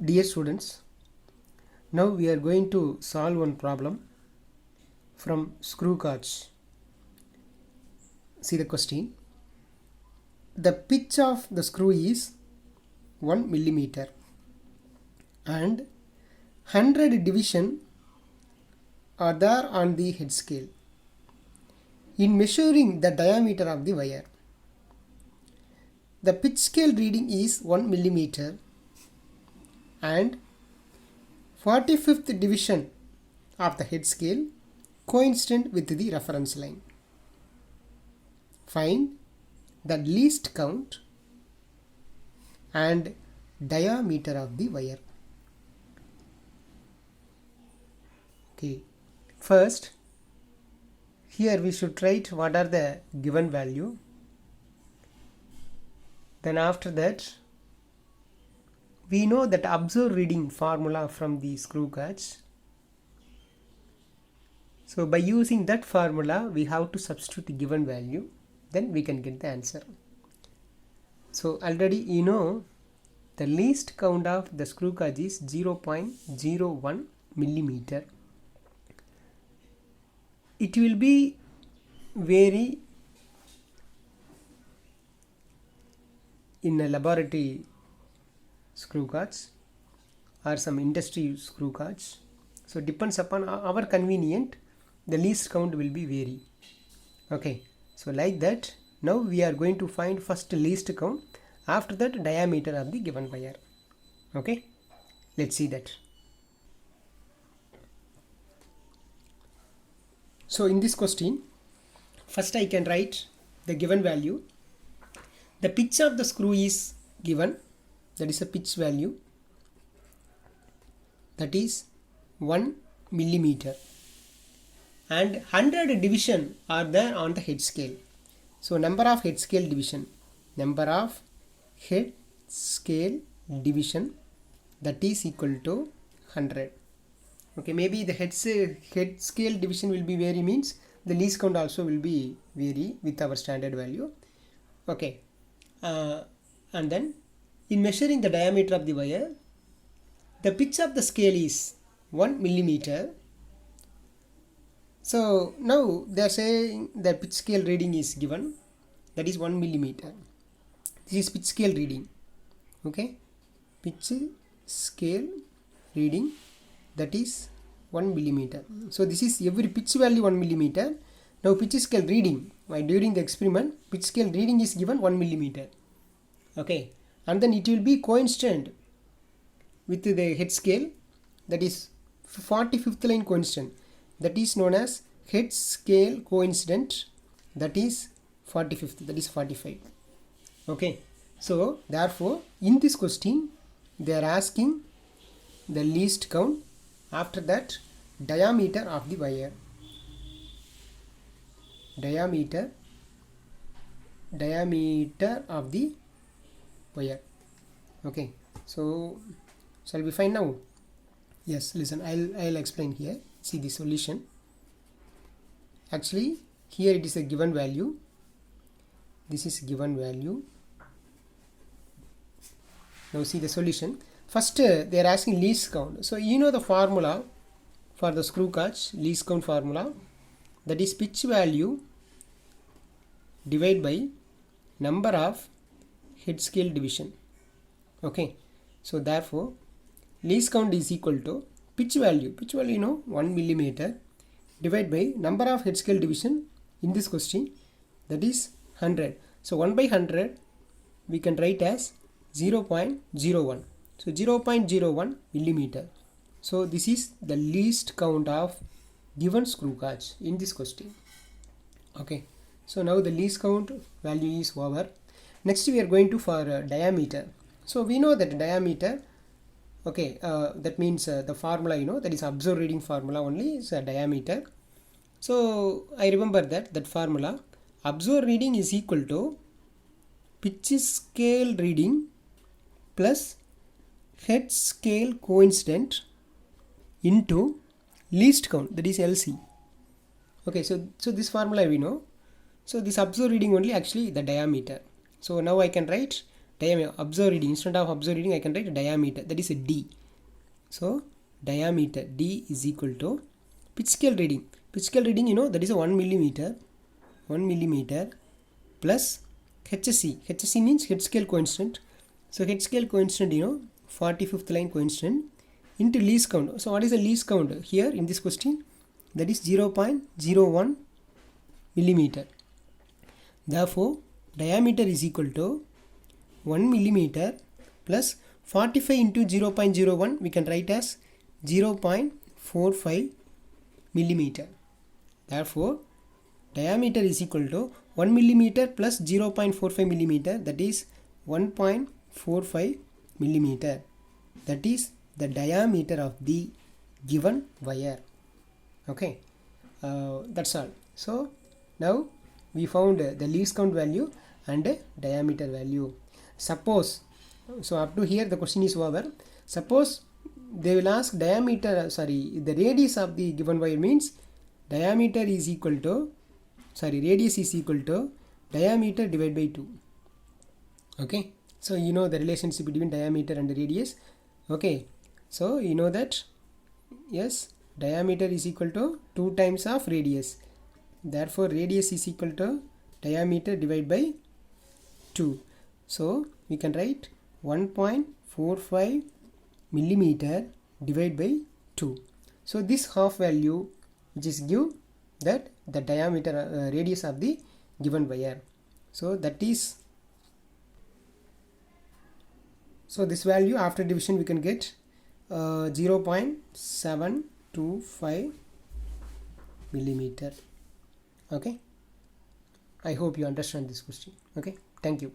Dear students, now we are going to solve one problem from screw gauge. See the question. The pitch of the screw is 1 millimeter and 100 division are there on the head scale. In measuring the diameter of the wire, the pitch scale reading is 1 millimeter and 45th division of the head scale coincident with the reference line. Find the least count and diameter of the wire. Okay, first here we should write what are the given value. Then after that we know that observed reading formula from the screw gauge. So by using that formula we have to substitute the given value, then we can get the answer. So already you know the least count of the screw gauge is 0.01 millimeter. It will be vary in a laboratory screw gauge or some industry screw gauge. So depends upon our convenient, the least count will be vary. Okay, so like that now we are going to find first least count, after that diameter of the given wire. Okay, let's see that. So in this question, first I can write the given value. The pitch of the screw is given, that is a pitch value, that is 1 millimeter, and 100 division are there on the head scale. So number of head scale division, that is equal to 100. Okay, maybe the head scale division will be vary, means the least count also will be vary with our standard value. Okay, and then in measuring the diameter of the wire, the pitch of the scale is 1 millimeter. So now they are saying the pitch scale reading is given, that is 1 millimeter. This is pitch scale reading. Okay, pitch scale reading, that is 1 millimeter. So this is every pitch value 1 millimeter. Now pitch scale reading, during the experiment pitch scale reading is given 1 millimeter. Okay, and then it will be coincident with the head scale, that is 45th line coincident, that is known as head scale coincident, that is 45th, that is 45. Okay, so therefore in this question they are asking the least count, after that diameter of the wire, diameter of the wire. Okay, so shall we find now? Yes, listen, I'll explain here. See the solution. Actually here it is a given value, this is given value. Now see the solution. First they are asking least count. So you know the formula for the screw gauge, least count formula, that is pitch value divided by number of head scale division. Okay, so therefore least count is equal to pitch value you know 1 millimeter divided by number of head scale division in this question, that is 100. So 1 by 100 we can write as 0.01. So 0.01 millimeter. So this is the least count of given screw gauge in this question. Okay, so now the least count value is over. Next we are going to for diameter. So we know that diameter, okay, that means the formula you know, that is observed reading formula only is diameter. So I remember that formula, observed reading is equal to pitch scale reading plus head scale coincident into least count, that is LC. Okay, so this formula we know. So this observed reading only actually the diameter. So now I can write diameter, observed reading, instead of observed reading I can write diameter, that is a D. So diameter D is equal to pitch scale reading. Pitch scale reading, you know, that is a 1 millimeter plus HSE. HSE means head scale coincident. So head scale coincident, you know, 45th line coincident into least count. So what is the least count here in this question? That is 0.01 millimeter. Therefore diameter is equal to 1 millimeter plus 45 into 0.01 we can write as 0.45 millimeter. Therefore diameter is equal to 1 millimeter plus 0.45 millimeter, that is 1.45 millimeter. That is the diameter of the given wire. Okay, that's all. So now we found the least count value and diameter value. Suppose, so up to here the question is over. Suppose they will ask diameter, the radius of the given wire, means diameter is equal to, radius is equal to diameter divided by 2. Okay, so you know the relationship between diameter and radius. Okay, so you know that, yes, diameter is equal to 2 times of radius. Therefore radius is equal to diameter divided by 2. So we can write 1.45 millimeter divided by 2. So this half value which is give that the diameter radius of the given wire. So that is, so this value after division we can get 0.725 millimeter. Okay, I hope you understand this question. Okay, thank you.